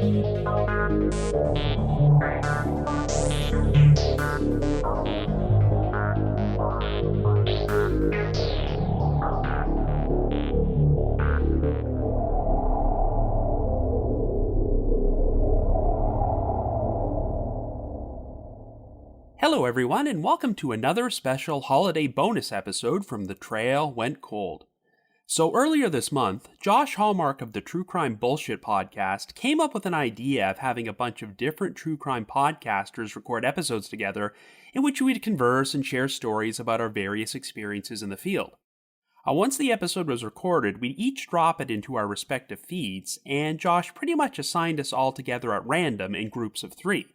Hello everyone, and welcome to another special holiday bonus episode from The Trail Went Cold. So earlier this month, Josh Hallmark of the True Crime Bullshit podcast came up with an idea of having a bunch of different true crime podcasters record episodes together in which we'd converse and share stories about our various experiences in the field. Once the episode was recorded, we'd each drop it into our respective feeds, and Josh pretty much assigned us all together at random in groups of 3.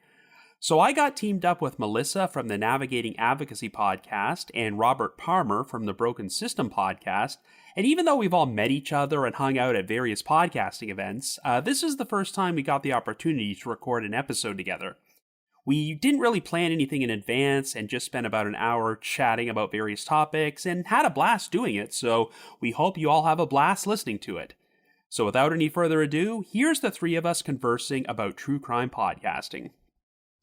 So I got teamed up with Melissa from the Navigating Advocacy podcast and Robert Palmer from the Broken System podcast, and even though we've all met each other and hung out at various podcasting events, this is the first time we got the opportunity to record an episode together. We didn't really plan anything in advance and just spent about an hour chatting about various topics and had a blast doing it, so we hope you all have a blast listening to it. So without any further ado, here's the 3 of us conversing about true crime podcasting.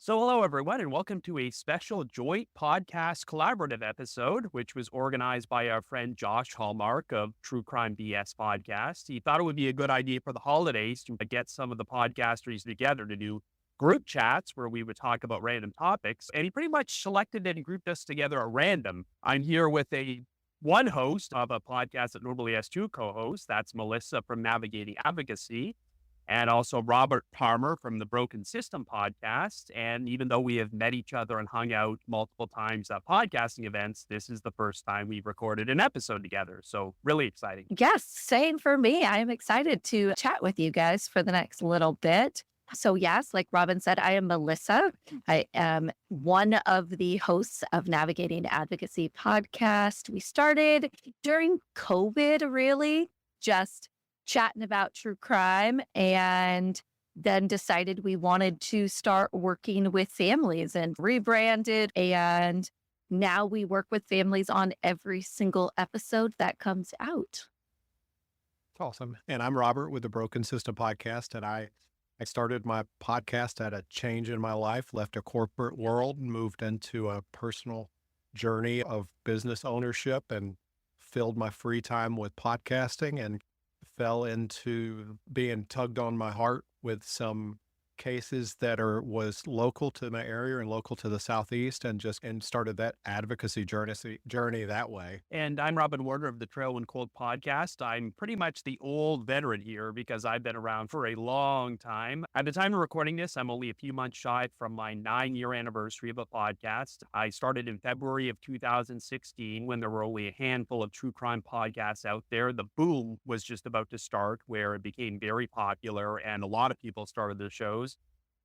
So hello, everyone, and welcome to a special joint podcast collaborative episode, which was organized by our friend Josh Hallmark of True Crime BS Podcast. He thought it would be a good idea for the holidays to get some of the podcasters together to do group chats where we would talk about random topics, and he pretty much selected and grouped us together at random. I'm here with one host of a podcast that normally has 2 co-hosts. That's Melissa from Navigating Advocacy, and also Robert Palmer from the Broken System podcast. And even though we have met each other and hung out multiple times at podcasting events, this is the first time we've recorded an episode together. So really exciting. Yes, same for me. I am excited to chat with you guys for the next little bit. So yes, like Robin said, I am Melissa. I am one of the hosts of Navigating Advocacy podcast. We started during COVID, really, just chatting about true crime, and then decided we wanted to start working with families and rebranded. And now we work with families on every single episode that comes out. Awesome. And I'm Robert with the Broken System podcast. And I started my podcast at a change in my life, left a corporate world and moved into a personal journey of business ownership and filled my free time with podcasting and fell into being tugged on my heart with some cases that was local to my area and local to the Southeast, and started that advocacy journey that way. And I'm Robin Warner of the Trail Went Cold podcast. I'm pretty much the old veteran here because I've been around for a long time. At the time of recording this, I'm only a few months shy from my 9-year anniversary of a podcast. I started in February of 2016 when there were only a handful of true crime podcasts out there. The boom was just about to start where it became very popular and a lot of people started the shows.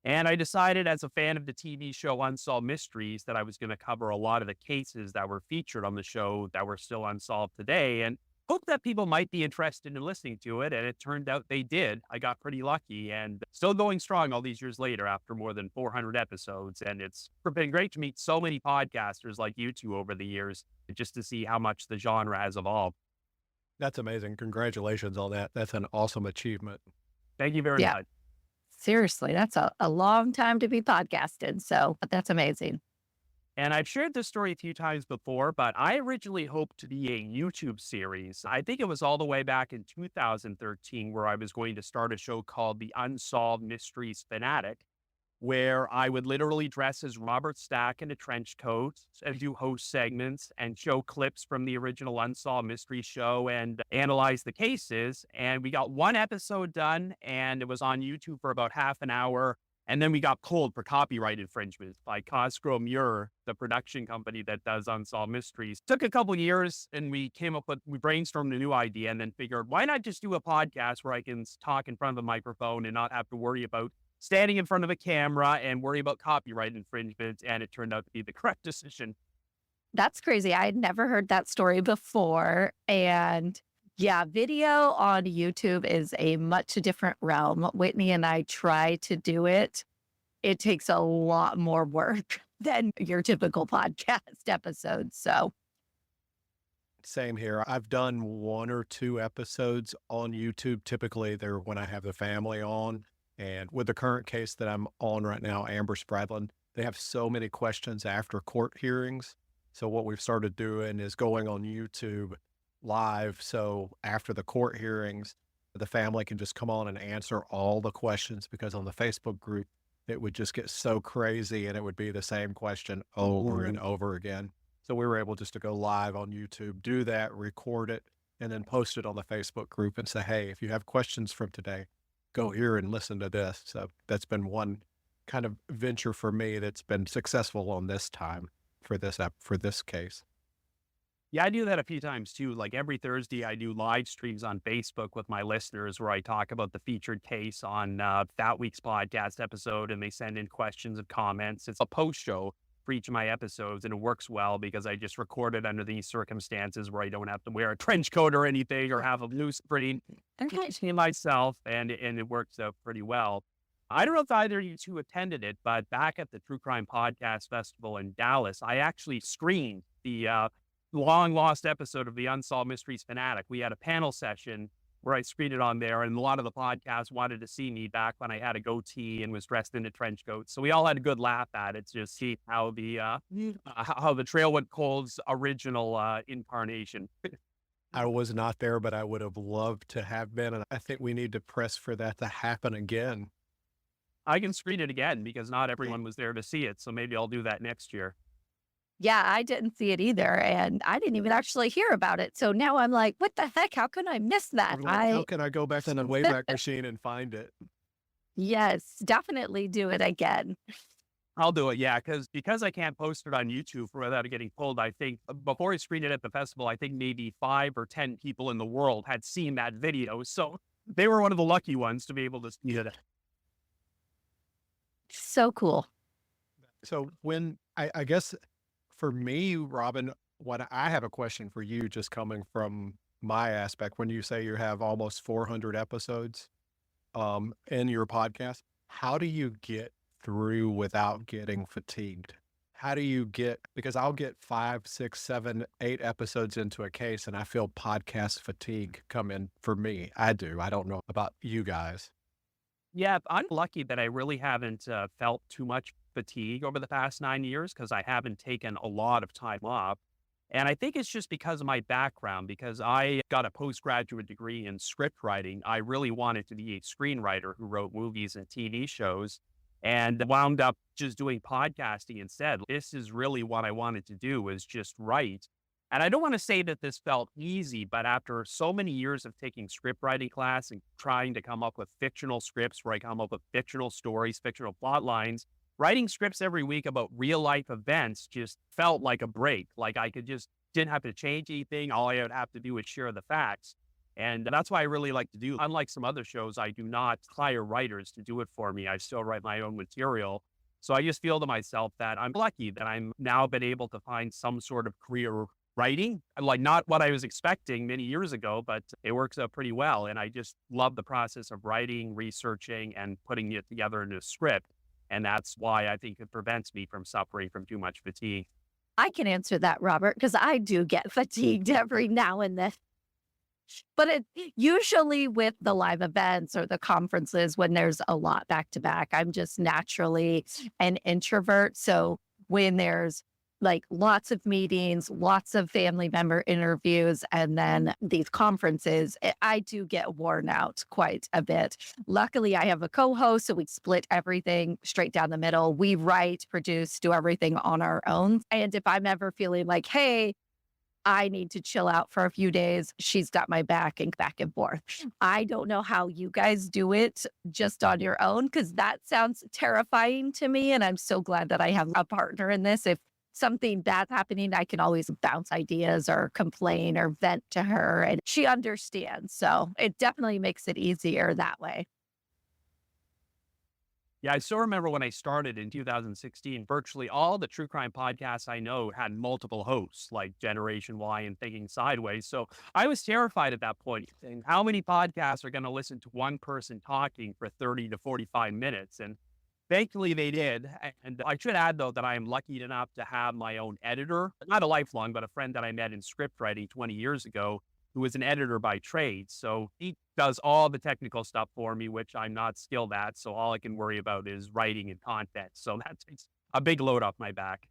And I decided, as a fan of the TV show Unsolved Mysteries, that I was going to cover a lot of the cases that were featured on the show that were still unsolved today, and hope that people might be interested in listening to it. And it turned out they did. I got pretty lucky, and still going strong all these years later after more than 400 episodes. And it's been great to meet so many podcasters like you two over the years, just to see how much the genre has evolved. That's amazing. Congratulations on that. That's an awesome achievement. Thank you very much. Seriously, that's a long time to be podcasting. So that's amazing. And I've shared this story a few times before, but I originally hoped to be a YouTube series. I think it was all the way back in 2013 where I was going to start a show called The Unsolved Mysteries Fanatic, where I would literally dress as Robert Stack in a trench coat and do host segments and show clips from the original Unsolved Mystery show and analyze the cases. And we got 1 episode done, and it was on YouTube for about half an hour. And then we got pulled for copyright infringement by Cosgrove Muir, the production company that does Unsolved Mysteries. Took a couple years, and we brainstormed a new idea and then figured, why not just do a podcast where I can talk in front of a microphone and not have to worry about standing in front of a camera and worry about copyright infringement. And it turned out to be the correct decision. That's crazy. I had never heard that story before. And yeah, video on YouTube is a much different realm. Whitney and I try to do it. It takes a lot more work than your typical podcast episodes. So same here. I've done 1 or 2 episodes on YouTube. Typically they're when I have the family on. And with the current case that I'm on right now, Amber Spradlin, they have so many questions after court hearings. So what we've started doing is going on YouTube live. So after the court hearings, the family can just come on and answer all the questions, because on the Facebook group, it would just get so crazy and it would be the same question over and over again. So we were able just to go live on YouTube, do that, record it, and then post it on the Facebook group and say, hey, if you have questions from today, go here and listen to this. So that's been one kind of venture for me that's been successful on this time for this case. Yeah, I do that a few times too. Like every Thursday, I do live streams on Facebook with my listeners where I talk about the featured case on that week's podcast episode, and they send in questions and comments. It's a post show for each of my episodes, and it works well because I just record it under these circumstances where I don't have to wear a trench coat or anything or have a loose printing myself, and it works out pretty well. I don't know if either of you two attended it, but back at the True Crime Podcast Festival in Dallas, I actually screened the long lost episode of the Unsolved Mysteries Fanatic. We had a panel session where I screened it on there, and a lot of the podcasts wanted to see me back when I had a goatee and was dressed in a trench coat. So we all had a good laugh at it, to see how the Trail Went Cold's original incarnation. I was not there, but I would have loved to have been. And I think we need to press for that to happen again. I can screen it again because not everyone was there to see it. So maybe I'll do that next year. Yeah, I didn't see it either, and I didn't even actually hear about it. So now I'm like, what the heck? How can I miss that? I'm like, how can I go back to the Wayback Machine and find it? Yes, definitely do it again. I'll do it, yeah, because I can't post it on YouTube without it getting pulled. I think before I screened it at the festival, I think maybe 5 or 10 people in the world had seen that video. So they were one of the lucky ones to be able to see it. So cool. So when I guess for me, Robin, what I have a question for you, just coming from my aspect, when you say you have almost 400 episodes in your podcast, how do you get through without getting fatigued? How do you get, because I'll get 5, 6, 7, 8 episodes into a case and I feel podcast fatigue come in for me. I do. I don't know about you guys. Yeah, I'm lucky that I really haven't felt too much fatigue over the past 9 years because I haven't taken a lot of time off. And I think it's just because of my background, because I got a postgraduate degree in script writing. I really wanted to be a screenwriter who wrote movies and TV shows, and wound up just doing podcasting instead. This is really what I wanted to do, was just write. And I don't want to say that this felt easy, but after so many years of taking script writing class and trying to come up with fictional scripts where I come up with fictional stories, fictional plot lines, writing scripts every week about real life events just felt like a break. Like I didn't have to change anything. All I would have to do is share the facts. And that's why I really like to do. Unlike some other shows, I do not hire writers to do it for me. I still write my own material. So I just feel to myself that I'm lucky that I'm now been able to find some sort of career writing. Like not what I was expecting many years ago, but it works out pretty well. And I just love the process of writing, researching, and putting it together into a script. And that's why I think it prevents me from suffering from too much fatigue. I can answer that, Robert, because I do get fatigued every now and then. But it usually with the live events or the conferences when there's a lot back to back, I'm just naturally an introvert. So when there's like lots of meetings, lots of family member interviews, and then these conferences, I do get worn out quite a bit. Luckily, I have a co-host, so we split everything straight down the middle. We write, produce, do everything on our own. And if I'm ever feeling like, hey, I need to chill out for a few days, she's got my back and back and forth. I don't know how you guys do it just on your own, because that sounds terrifying to me. And I'm so glad that I have a partner in this. If something bad's happening, I can always bounce ideas or complain or vent to her, and she understands. So it definitely makes it easier that way. Yeah, I still remember when I started in 2016, virtually all the true crime podcasts I know had multiple hosts, like Generation Y and Thinking Sideways. So I was terrified at that point. And how many podcasts are going to listen to one person talking for 30 to 45 minutes? And thankfully they did. And I should add, though, that I am lucky enough to have my own editor, not a lifelong, but a friend that I met in script writing 20 years ago. who is an editor by trade. So he does all the technical stuff for me, which I'm not skilled at. So all I can worry about is writing and content. So that takes a big load off my back.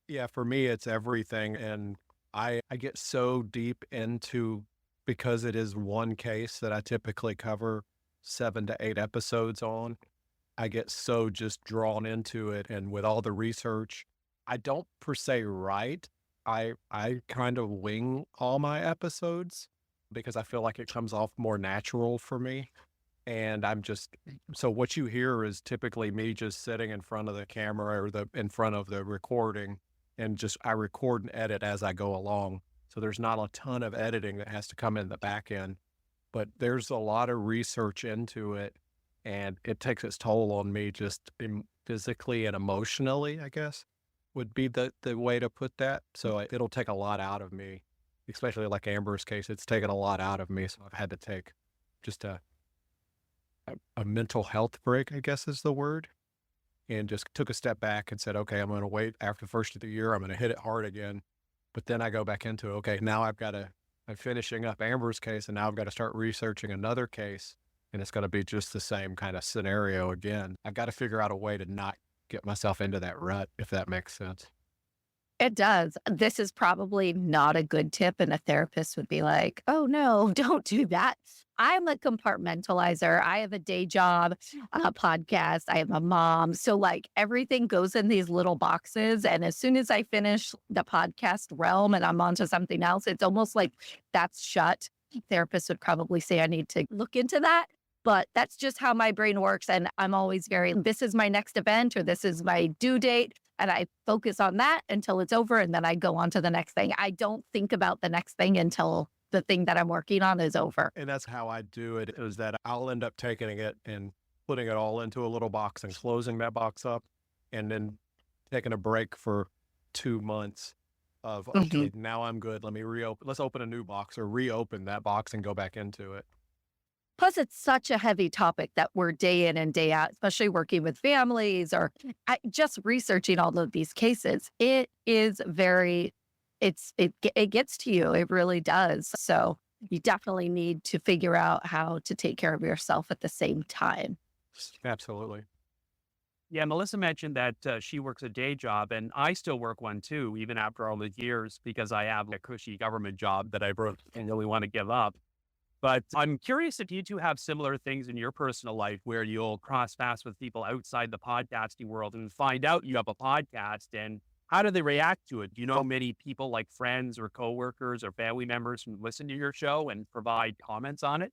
Yeah, for me, it's everything. And I get so deep into, because it is one case that I typically cover 7 to 8 episodes on. I get so just drawn into it. And with all the research, I don't per se write. I kind of wing all my episodes because I feel like it comes off more natural for me. And so what you hear is typically me just sitting in front of the camera or in front of the recording, and just I record and edit as I go along. So there's not a ton of editing that has to come in the back end, but there's a lot of research into it, and it takes its toll on me just physically and emotionally, I guess, would be the way to put that. So it'll take a lot out of me, especially like Amber's case. It's taken a lot out of me. So I've had to take just a mental health break, I guess is the word, and just took a step back and said, okay, I'm going to wait after the first of the year. I'm going to hit it hard again. But then I go back into, okay, now I'm finishing up Amber's case, and now I've got to start researching another case, and it's going to be just the same kind of scenario again. I've got to figure out a way to not get myself into that rut, if that makes sense. It does. This is probably not a good tip, and a therapist would be like, oh no, don't do that. I'm a compartmentalizer. I have a day job, a podcast. I have a mom. So like everything goes in these little boxes. And as soon as I finish the podcast realm and I'm on to something else, it's almost like that's shut. Therapists would probably say I need to look into that. But that's just how my brain works. And I'm always this is my next event, or this is my due date. And I focus on that until it's over. And then I go on to the next thing. I don't think about the next thing until the thing that I'm working on is over. And that's how I do it, is that I'll end up taking it and putting it all into a little box and closing that box up, and then taking a break for 2 months of, okay, now I'm good. Let's open a new box, or reopen that box and go back into it. Plus, it's such a heavy topic that we're day in and day out, especially working with families or just researching all of these cases. It is it gets to you. It really does. So you definitely need to figure out how to take care of yourself at the same time. Absolutely. Yeah, Melissa mentioned that she works a day job, and I still work one too, even after all the years, because I have a cushy government job that I really want to give up. But I'm curious if you two have similar things in your personal life where you'll cross paths with people outside the podcasting world and find out you have a podcast, and how do they react to it? Do you know many people, like friends or coworkers or family members, who listen to your show and provide comments on it?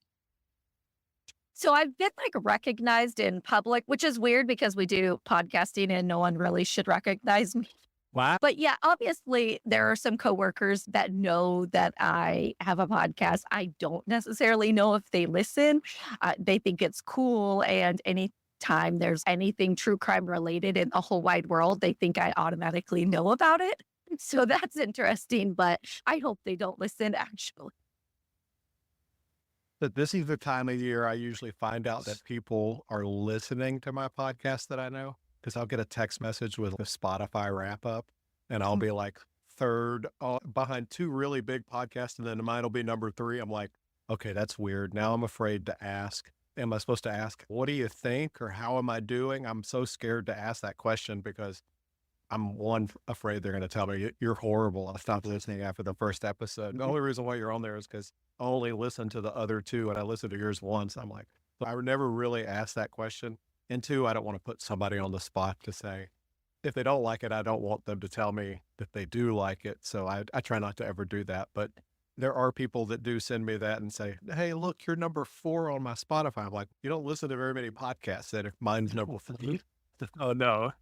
So I've been like recognized in public, which is weird because we do podcasting and no one really should recognize me. Wow. But yeah, obviously there are some coworkers that know that I have a podcast. I don't necessarily know if they listen. They think it's cool. And anytime there's anything true crime related in the whole wide world, they think I automatically know about it. So that's interesting, but I hope they don't listen actually. But this is the time of year I usually find out that people are listening to my podcast that I know, because I'll get a text message with a Spotify wrap up, and I'll be like third behind 2 really big podcasts, and then mine will be number 3. I'm like, okay, that's weird. Now I'm afraid to ask. Am I supposed to ask, what do you think, or how am I doing? I'm so scared to ask that question because I'm afraid they're going to tell me you're horrible. I stopped listening after the first episode. The only reason why you're on there is because I only listened to the other 2, and I listened to yours once. I'm like, I would never really ask that question. And 2, I don't want to put somebody on the spot to say, if they don't like it, I don't want them to tell me that they do like it. So I try not to ever do that. But there are people that do send me that and say, hey, look, you're number 4 on my Spotify. I'm like, you don't listen to very many podcasts that mine's number 3. Oh, no.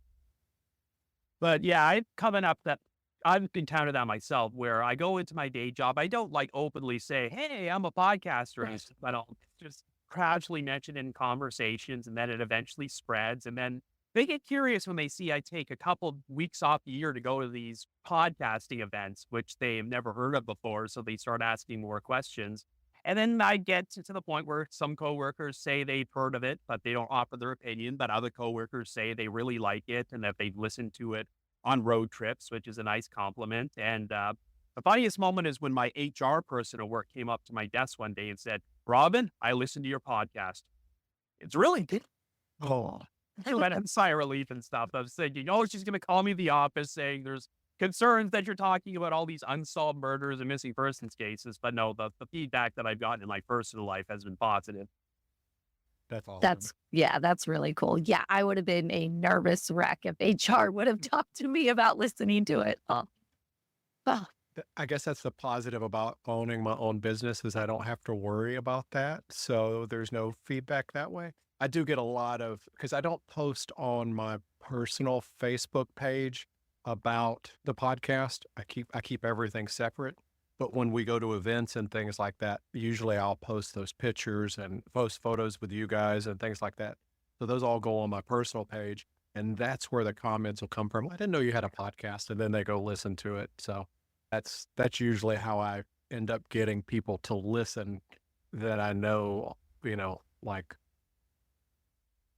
But yeah, I've encountered that myself, where I go into my day job. I don't like openly say, hey, I'm a podcaster. Right. I don't just casually mention in conversations, and then it eventually spreads. And then they get curious when they see I take a couple weeks off a year to go to these podcasting events, which they have never heard of before. So they start asking more questions. And then I get to the point where some coworkers say they've heard of it, but they don't offer their opinion. But other coworkers say they really like it and that they've listened to it on road trips, which is a nice compliment. And The funniest moment is when my HR person at work came up to my desk one day and said, "Robin, I listened to your podcast. It's really good." Oh, I let him sigh of relief and stuff. I was thinking, oh, she's going to call me the office saying there's concerns that you're talking about all these unsolved murders and missing persons cases. But no, the feedback that I've gotten in my personal life has been positive. that's awesome. That's really cool. Yeah, I would have been a nervous wreck if HR would have talked to me about listening to it. Oh, I guess that's the positive about owning my own business is I don't have to worry about that. So there's no feedback that way. I do get a lot of, because I don't post on my personal Facebook page about the podcast. I keep everything separate. But when we go to events and things like that, usually I'll post those pictures and post photos with you guys and things like that. So those all go on my personal page. And that's where the comments will come from. I didn't know you had a podcast, and then they go listen to it. So that's usually how I end up getting people to listen that I know, like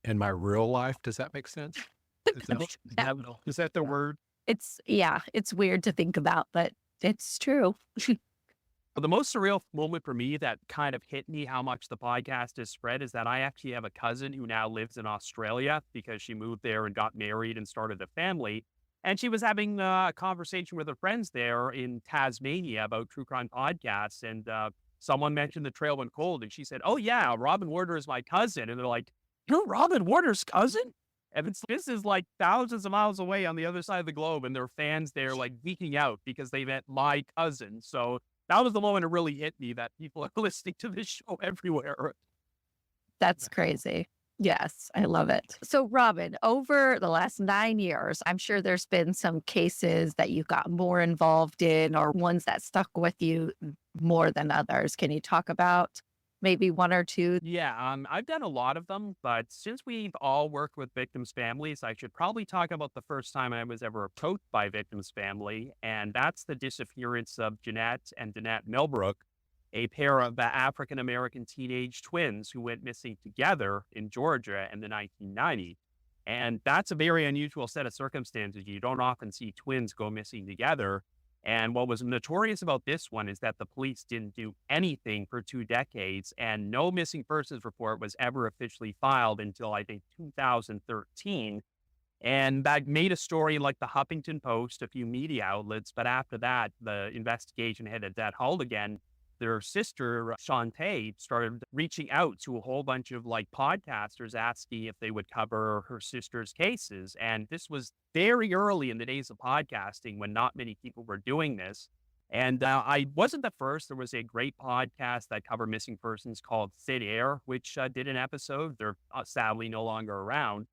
in my real life. Does that make sense? Is that the word? it's weird to think about, but it's true. But the most surreal moment for me that kind of hit me how much the podcast has spread is that I actually have a cousin who now lives in Australia because she moved there and got married and started a family. And she was having a conversation with her friends there in Tasmania about true crime podcasts. And someone mentioned the trail went cold. And she said, "Oh, yeah, Robin Warder is my cousin." And they're like, "You're Robin Warder's cousin?" And this is like thousands of miles away on the other side of the globe. And there are fans there like geeking out because they met my cousin. So that was the moment it really hit me that people are listening to this show everywhere. That's crazy. Yes, I love it. So, Robin, over the last 9 years, I'm sure there's been some cases that you got more involved in or ones that stuck with you more than others. Can you talk about maybe one or two? Yeah, I've done a lot of them, but since we've all worked with victims' families, I should probably talk about the first time I was ever approached by victims' family, and that's the disappearance of Jeanette and Danette Milbrook, a pair of African-American teenage twins who went missing together in Georgia in the 1990s. And that's a very unusual set of circumstances. You don't often see twins go missing together. And what was notorious about this one is that the police didn't do anything for 2 decades, and no missing persons report was ever officially filed until I think 2013. And that made a story like the Huffington Post, a few media outlets. But after that, the investigation had a dead halt again. Their sister, Shantae, started reaching out to a whole bunch of like podcasters asking if they would cover her sister's cases. And this was very early in the days of podcasting when not many people were doing this. And I wasn't the first. There was a great podcast that covered missing persons called Thin Air, which did an episode. They're sadly no longer around.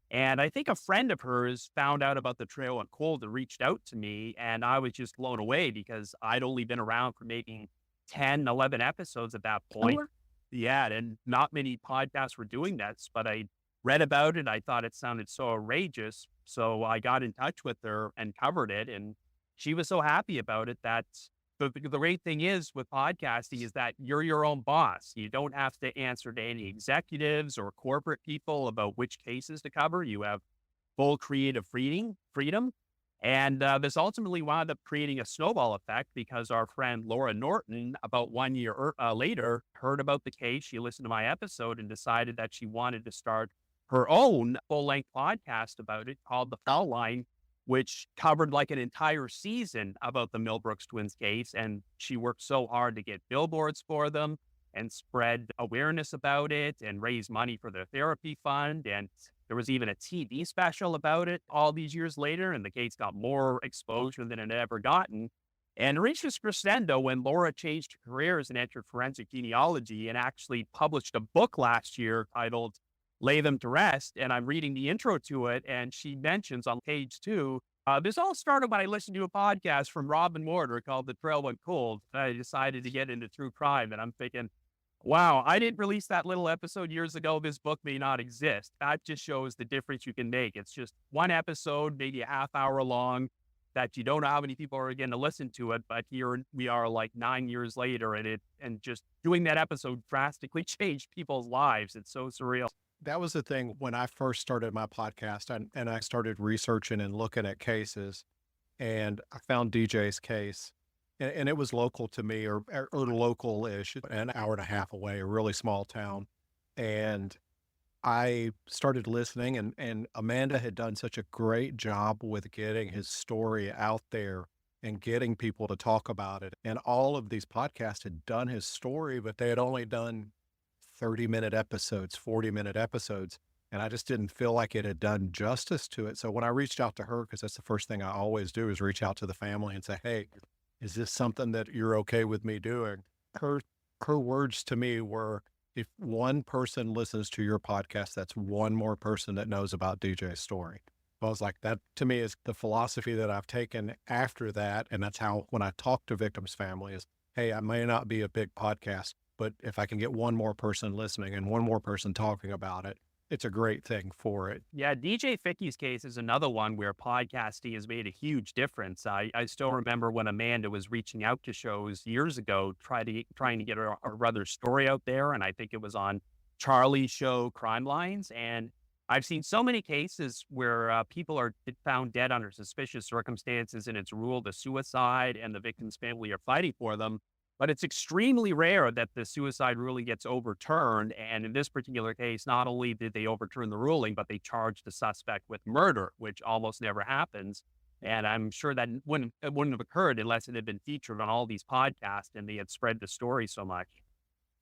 And I think a friend of hers found out about the trail went cold and reached out to me. And I was just blown away because I'd only been around for maybe 10, 11 episodes at that point. Yeah, and not many podcasts were doing that, but I read about it. I thought it sounded so outrageous. So I got in touch with her and covered it. And she was so happy about it that the great thing is with podcasting is that you're your own boss. You don't have to answer to any executives or corporate people about which cases to cover. You have full creative freedom. And this ultimately wound up creating a snowball effect because our friend Laura Norton, about 1 year later, heard about the case. She listened to my episode and decided that she wanted to start her own full-length podcast about it called The Foul Line, which covered like an entire season about the Milbrooks twins case. And she worked so hard to get billboards for them and spread awareness about it and raise money for their therapy fund. And there was even a TV special about it all these years later, and the case got more exposure than it had ever gotten. And it reached this crescendo when Laura changed her careers and entered forensic genealogy and actually published a book last year titled Lay Them to Rest. And I'm reading the intro to it, and she mentions on page 2, this all started when I listened to a podcast from Robin Warder called The Trail Went Cold. I decided to get into true crime, and I'm thinking, wow, I didn't release that little episode years ago. This book may not exist. That just shows the difference you can make. It's just one episode, maybe a half hour long, that you don't know how many people are going to listen to it. But here we are like 9 years later, and just doing that episode drastically changed people's lives. It's so surreal. That was the thing when I first started my podcast and I started researching and looking at cases, and I found DJ's case. and it was local to me or local-ish, an hour and a half away, a really small town. And I started listening, and Amanda had done such a great job with getting his story out there and getting people to talk about it. And all of these podcasts had done his story, but they had only done 30-minute episodes, 40-minute episodes. And I just didn't feel like it had done justice to it. So when I reached out to her, because that's the first thing I always do is reach out to the family and say, hey, is this something that you're okay with me doing? Her her words to me were, if one person listens to your podcast, that's one more person that knows about DJ's story. I was like, that to me is the philosophy that I've taken after that. And that's how, when I talk to victims' family is, hey, I may not be a big podcast, but if I can get one more person listening and one more person talking about it, it's a great thing for it. Yeah, DJ Ficky's case is another one where podcasting has made a huge difference. I still remember when Amanda was reaching out to shows years ago, trying to get her brother's story out there. And I think it was on Charlie's show, Crime Lines. And I've seen so many cases where people are found dead under suspicious circumstances and it's ruled a suicide and the victim's family are fighting for them. But it's extremely rare that the suicide ruling gets overturned. And in this particular case, not only did they overturn the ruling, but they charged the suspect with murder, which almost never happens. And I'm sure that it wouldn't have occurred unless it had been featured on all these podcasts and they had spread the story so much.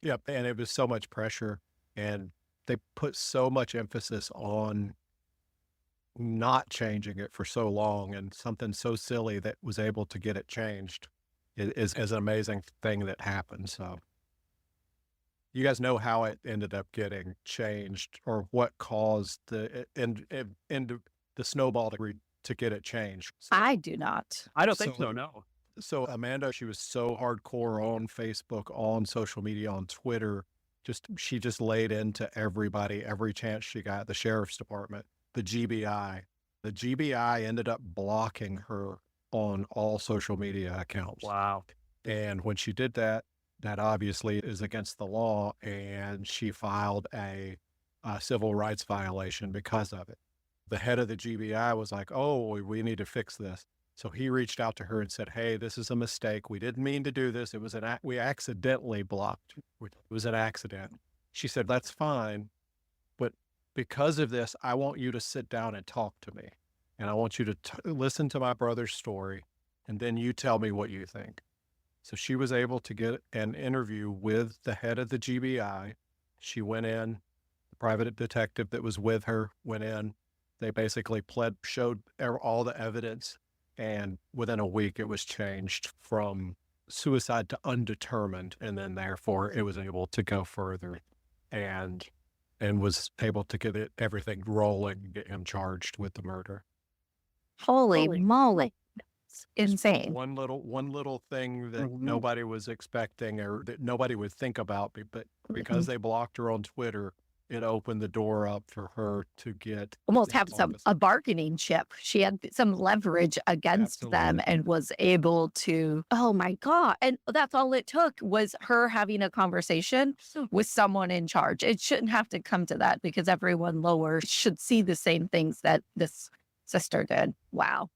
Yep. And it was so much pressure. And they put so much emphasis on not changing it for so long, and something so silly that was able to get it changed is an amazing thing that happened. So you guys know how it ended up getting changed, or what caused the snowball to get it changed. I do not. I don't think So- so, no. So Amanda, she was so hardcore on Facebook, on social media, on Twitter. She just laid into everybody every chance she got. The sheriff's department, the GBI. The GBI ended up blocking her on all social media accounts. Wow. And when she did that, that obviously is against the law, and she filed a civil rights violation because of it. The head of the GBI was like, oh, we need to fix this. So he reached out to her and said, hey, this is a mistake. We didn't mean to do this. It was we accidentally blocked. It was an accident. She said, that's fine. But because of this, I want you to sit down and talk to me. And I want you to listen to my brother's story, and then you tell me what you think. So she was able to get an interview with the head of the GBI. She went in, the private detective that was with her went in. They basically showed all the evidence, and within a week it was changed from suicide to undetermined, and then therefore it was able to go further and was able to get everything rolling and get him charged with the murder. Holy moly. It's insane. One little thing that Mhm. nobody was expecting, or that nobody would think about, but because they blocked her on Twitter, it opened the door up for her to get Almost have a bargaining chip. She had some leverage against them Absolutely. and was able to, oh my God. And that's all it took was her having a conversation with someone in charge. It shouldn't have to come to that, because everyone lower should see the same things that this sister did. Wow.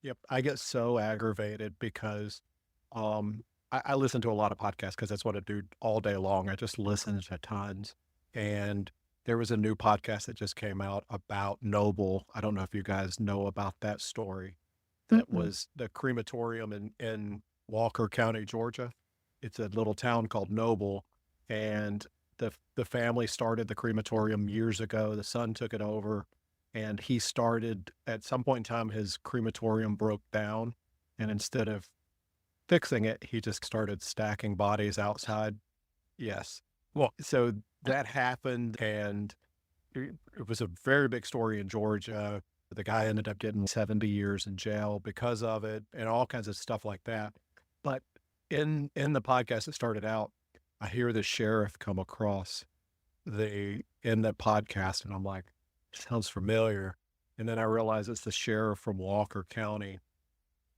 Yep. I get so aggravated because I listen to a lot of podcasts because that's what I do all day long. I just listen to tons. And there was a new podcast that just came out about Noble. I don't know if you guys know about that story. That Mm-mm. was the crematorium in Walker County, Georgia. It's a little town called Noble. And the family started the crematorium years ago. The son took it over. And he started, at some point in time, his crematorium broke down. And instead of fixing it, he just started stacking bodies outside. Yes. Well, so that happened, and it was a very big story in Georgia. The guy ended up getting 70 years in jail because of it, and all kinds of stuff like that. But in the podcast that started out, I hear the sheriff come across in the podcast, and I'm like, sounds familiar. And then I realize it's the sheriff from Walker County.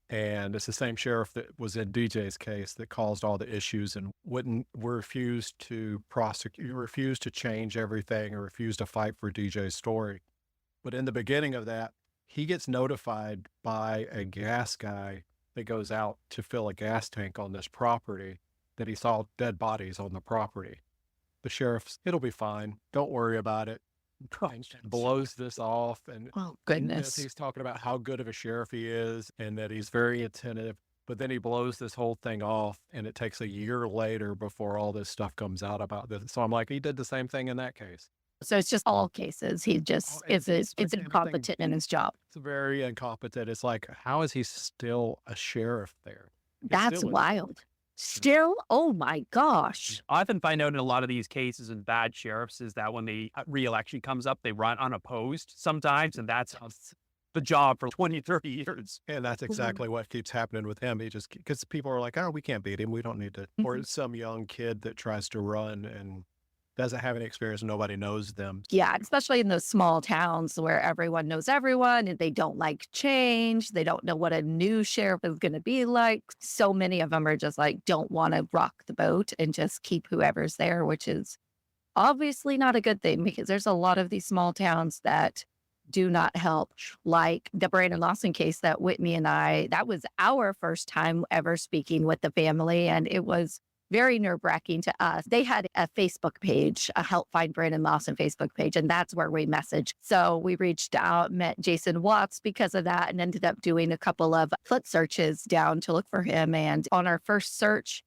And it's the same sheriff that was in DJ's case that caused all the issues and refused to prosecute, refused to change everything, or refused to fight for DJ's story. But in the beginning of that, he gets notified by a gas guy that goes out to fill a gas tank on this property that he saw dead bodies on the property. The sheriff's, it'll be fine. Don't worry about it. And blows this off. And Oh, as goodness. he's talking about how good of a sheriff he is and that he's very attentive, but then he blows this whole thing off, and it takes a year later before all this stuff comes out about this. So I'm like, he did the same thing in that case. So it's just all cases. He just is like incompetent in his job. It's very incompetent. It's like, how is he still a sheriff there? He That's still is. wild. Still, oh my gosh. I often find out in a lot of these cases in bad sheriffs is that when the re-election comes up, they run unopposed sometimes, and that's the job for 20, 30 years. And that's exactly what keeps happening with him. He just, because people are like, oh, we can't beat him. We don't need to. Or some young kid that tries to run and doesn't have any experience. Nobody knows them. Yeah, especially in those small towns where everyone knows everyone and they don't like change. They don't know what a new sheriff is going to be like. So many of them are just like, don't want to rock the boat and just keep whoever's there, which is obviously not a good thing because there's a lot of these small towns that do not help. Like the Brandon Lawson case that Whitney and that was our first time ever speaking with the family. And it was very nerve-wracking to us. They had a Facebook page, a Help Find Brandon Lawson Facebook page, and that's where we messaged. So we reached out, met Jason Watts because of that, and ended up doing a couple of foot searches down to look for him. And on our first search,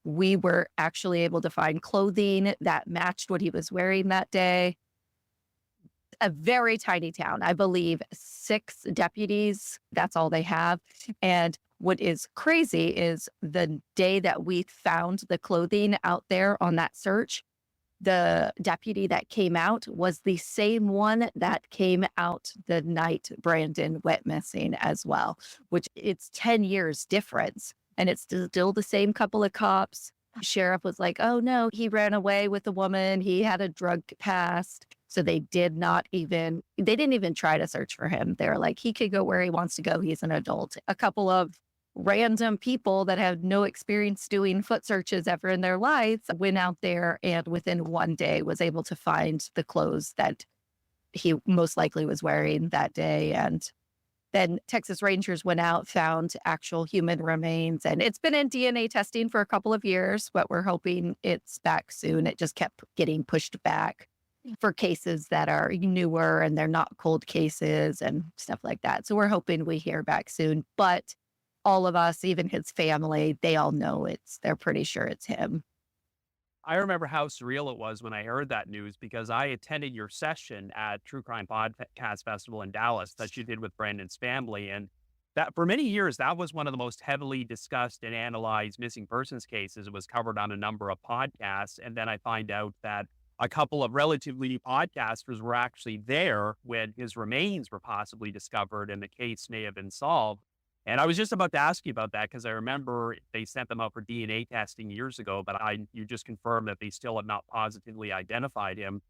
we were actually able to find clothing that matched what he was wearing that day. A very tiny town, I believe 6 deputies, that's all they have. And what is crazy is the day that we found the clothing out there on that search, the deputy that came out was the same one that came out the night Brandon went missing as well, which it's 10 years difference. And it's still the same couple of cops. Sheriff was like, oh no, he ran away with a woman. He had a drug past. So they didn't even try to search for him. They're like, he could go where he wants to go. He's an adult. A couple of random people that had no experience doing foot searches ever in their lives went out there and within one day was able to find the clothes that he most likely was wearing that day. And then Texas Rangers went out, found actual human remains, and it's been in DNA testing for a couple of years, but we're hoping it's back soon. It just kept getting pushed back for cases that are newer and they're not cold cases and stuff like that. So we're hoping we hear back soon. But all of us, even his family, they all know they're pretty sure it's him. I remember how surreal it was when I heard that news because I attended your session at True Crime Podcast Festival in Dallas that you did with Brandon's family. And that for many years, that was one of the most heavily discussed and analyzed missing persons cases. It was covered on a number of podcasts. And then I find out that a couple of relatively new podcasters were actually there when his remains were possibly discovered and the case may have been solved. And I was just about to ask you about that because I remember they sent them out for DNA testing years ago, but you just confirmed that they still have not positively identified him.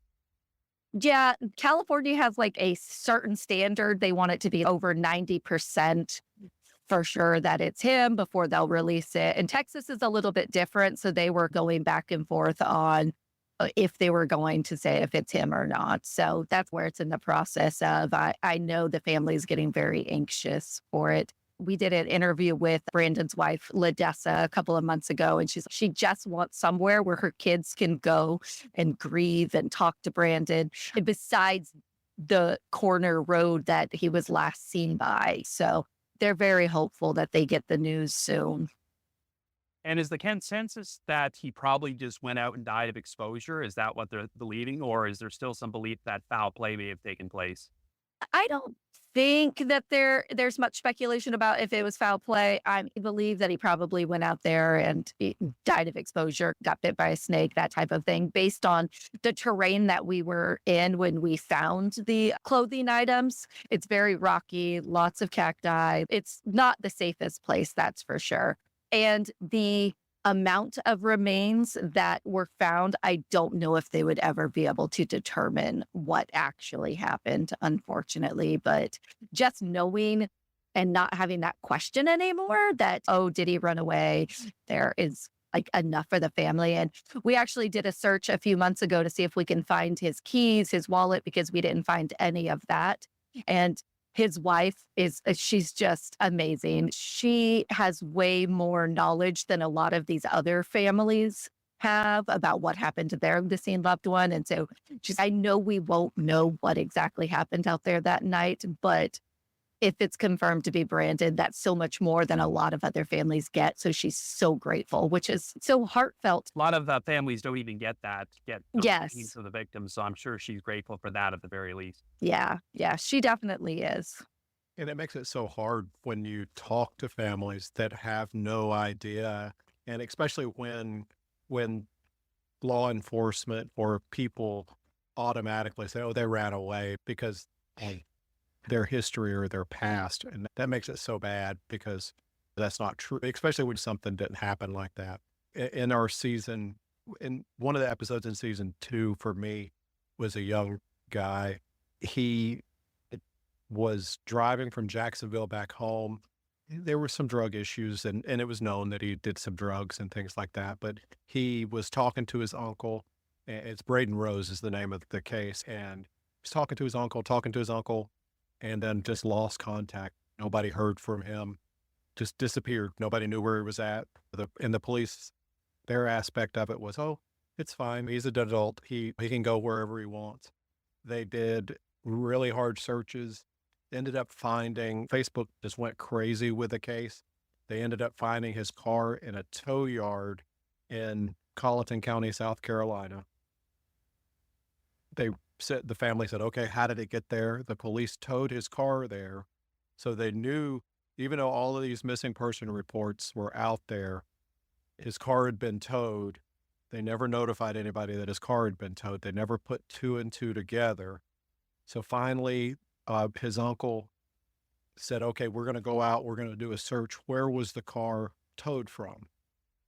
Yeah, California has like a certain standard. They want it to be over 90% for sure that it's him before they'll release it. And Texas is a little bit different. So they were going back and forth on if they were going to say if it's him or not. So that's where it's in the process of. I know the family is getting very anxious for it. We did an interview with Brandon's wife, Ladessa, a couple of months ago, and she just wants somewhere where her kids can go and grieve and talk to Brandon, and besides the corner road that he was last seen by. So they're very hopeful that they get the news soon. And is the consensus that he probably just went out and died of exposure? Is that what they're believing? Or is there still some belief that foul play may have taken place? I don't think that there's much speculation about if it was foul play. I believe that he probably went out there and he died of exposure, got bit by a snake, that type of thing, based on the terrain that we were in when we found the clothing items. It's very rocky, lots of cacti. It's not the safest place, that's for sure. And the amount of remains that were found, I don't know if they would ever be able to determine what actually happened, unfortunately. But just knowing and not having that question anymore that, oh, did he run away? There is like enough for the family. And we actually did a search a few months ago to see if we can find his keys, his wallet, because we didn't find any of that. And His wife she's just amazing. She has way more knowledge than a lot of these other families have about what happened to their missing loved one. And so I know we won't know what exactly happened out there that night, but if it's confirmed to be Brandon, that's so much more than a lot of other families get. So she's so grateful, which is so heartfelt. A lot of families don't even get Yes. names of the victims. So I'm sure she's grateful for that at the very least. Yeah. Yeah. She definitely is. And it makes it so hard when you talk to families that have no idea. And especially when law enforcement or people automatically say, oh, they ran away because of their history or their past. And that makes it so bad because that's not true, especially when something didn't happen like that. In our season, in one of the episodes in season 2 for me was a young guy. He was driving from Jacksonville back home. There were some drug issues and it was known that he did some drugs and things like that. But he was talking to his uncle. It's Braden Rose is the name of the case. And he's talking to his uncle, and then just lost contact. Nobody heard from him, just disappeared. Nobody knew where he was at. And the police, their aspect of it was, oh, it's fine. He's an adult. He can go wherever he wants. They did really hard searches, ended up finding, Facebook just went crazy with the case. They ended up finding his car in a tow yard in Colleton County, South Carolina. The family said, okay, how did it get there? The police towed his car there. So they knew, even though all of these missing person reports were out there, his car had been towed. They never notified anybody that his car had been towed. They never put 2 and 2 together. So finally, his uncle said, okay, we're going to go out. We're going to do a search. Where was the car towed from?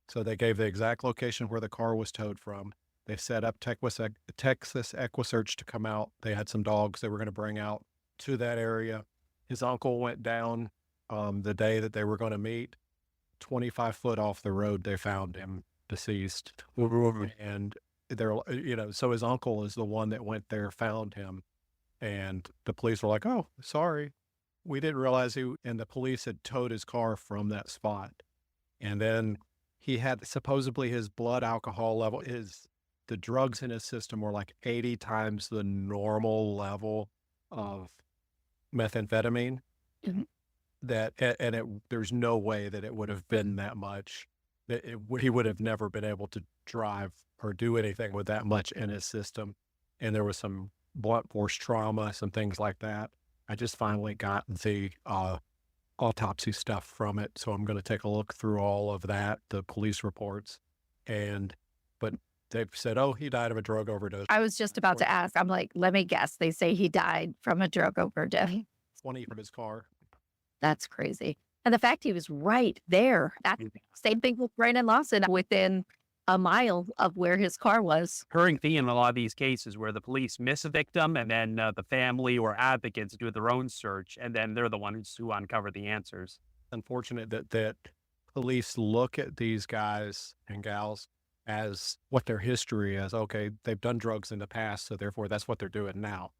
So they gave the exact location where the car was towed from. They set up Texas EquiSearch to come out. They had some dogs they were going to bring out to that area. His uncle went down the day that they were going to meet. 25 foot off the road, they found him deceased. And so his uncle is the one that went there, found him. And the police were like, oh, sorry. We didn't realize and the police had towed his car from that spot. And then he had supposedly his blood alcohol level, the drugs in his system were like 80 times the normal level of methamphetamine. Mhm. There's no way that it would have been that much. He would have never been able to drive or do anything with that much in his system. And there was some blunt force trauma, some things like that. I just finally got the autopsy stuff from it. So I'm going to take a look through all of that, the police reports. But they've said, oh, he died of a drug overdose. I was just about to ask. I'm like, let me guess. They say he died from a drug overdose. 20 from his car. That's crazy. And the fact he was right there. That's same thing with Brandon Lawson, within a mile of where his car was. Recurring theme in a lot of these cases where the police miss a victim and then the family or advocates do their own search, and then they're the ones who uncover the answers. Unfortunate that police look at these guys and gals as what their history is. Okay, they've done drugs in the past, so therefore that's what they're doing now.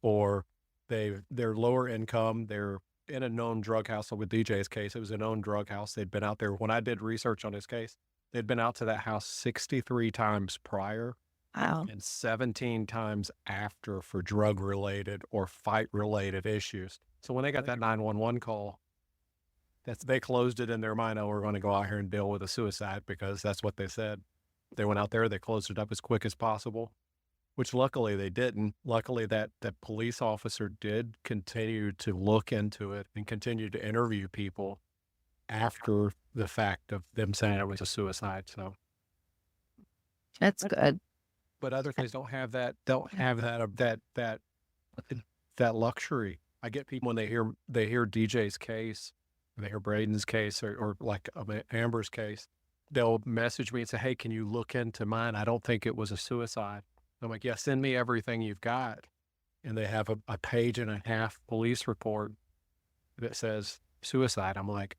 Or they're lower income, they're in a known drug house. So with DJ's case, it was a known drug house. They'd been out there. When I did research on his case, they'd been out to that house 63 times prior. Wow. And 17 times after for drug-related or fight-related issues. So when they got that 911 call, they closed it in their mind, oh, we're going to go out here and deal with a suicide, because that's what they said. They went out there, they closed it up as quick as possible, which luckily they didn't. Luckily that police officer did continue to look into it and continue to interview people after the fact of them saying it was a suicide. So That's good. but other things don't have that luxury. I get people when they hear DJ's case, they hear Braden's case, or like Amber's case, they'll message me and say, hey, can you look into mine? I don't think it was a suicide. I'm like, yeah, send me everything you've got. And they have a page and a half police report that says suicide. I'm like,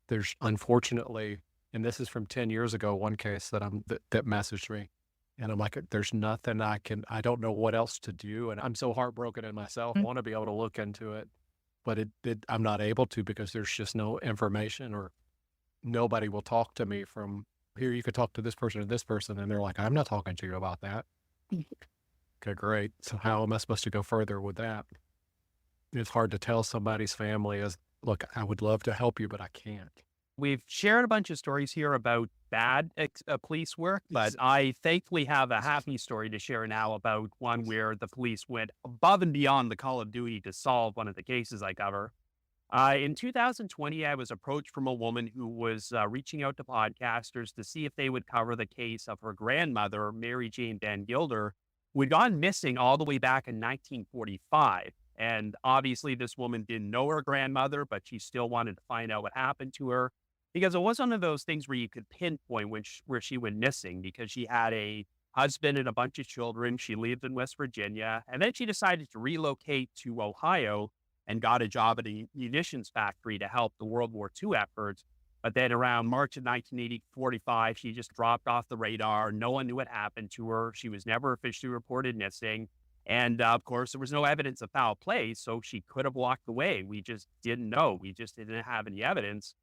there's unfortunately, and this is from 10 years ago, one case that messaged me. And I'm like, there's nothing I don't know what else to do. And I'm so heartbroken in myself. I want to be able to look into it, but I'm not able to because there's just no information, or nobody will talk to me from here. You could talk to this person or this person. And they're like, I'm not talking to you about that. Okay, great. So how am I supposed to go further with that? It's hard to tell somebody's family is, look, I would love to help you, but I can't. We've shared a bunch of stories here about bad police work, but I thankfully have a happy story to share now about one where the police went above and beyond the call of duty to solve one of the cases I cover. In 2020, I was approached from a woman who was reaching out to podcasters to see if they would cover the case of her grandmother, Mary Jane Van Gilder, who had gone missing all the way back in 1945. And obviously, this woman didn't know her grandmother, but she still wanted to find out what happened to her, because it was one of those things where you could pinpoint where she went missing, because she had a husband and a bunch of children. She lived in West Virginia, and then she decided to relocate to Ohio and got a job at a munitions factory to help the World War II efforts. But then around March of 1945, she just dropped off the radar. No one knew what happened to her. She was never officially reported missing. And of course, there was no evidence of foul play, so she could have walked away. We just didn't know. We just didn't have any evidence.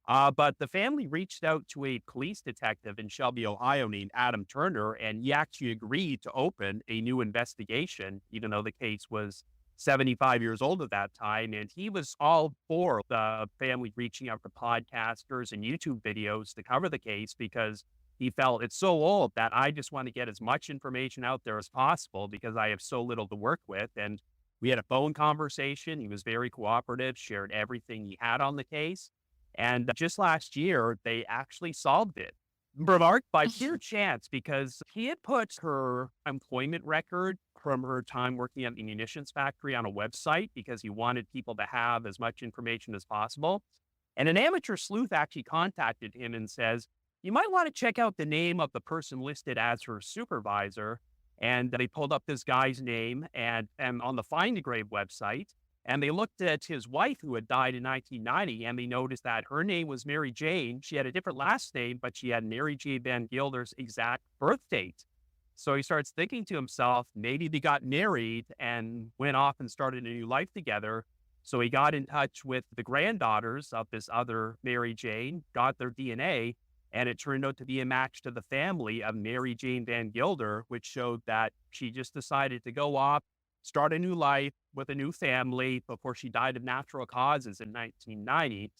But the family reached out to a police detective in Shelby, Ohio, named Adam Turner, and he actually agreed to open a new investigation, even though the case was 75 years old at that time. And he was all for the family reaching out to podcasters and YouTube videos to cover the case, because he felt it's so old that I just want to get as much information out there as possible because I have so little to work with. And we had a phone conversation. He was very cooperative, shared everything he had on the case. And just last year, they actually solved it. Remarked by sheer chance, because he had put her employment record from her time working at the munitions factory on a website because he wanted people to have as much information as possible. And an amateur sleuth actually contacted him and says, you might want to check out the name of the person listed as her supervisor. And they pulled up this guy's name and on the Find a Grave website. And they looked at his wife, who had died in 1990, and they noticed that her name was Mary Jane. She had a different last name, but she had Mary Jane Van Gilder's exact birth date. So he starts thinking to himself, maybe they got married and went off and started a new life together. So he got in touch with the granddaughters of this other Mary Jane, got their DNA, and it turned out to be a match to the family of Mary Jane Van Gilder, which showed that she just decided to go off, start a new life with a new family before she died of natural causes in 1990.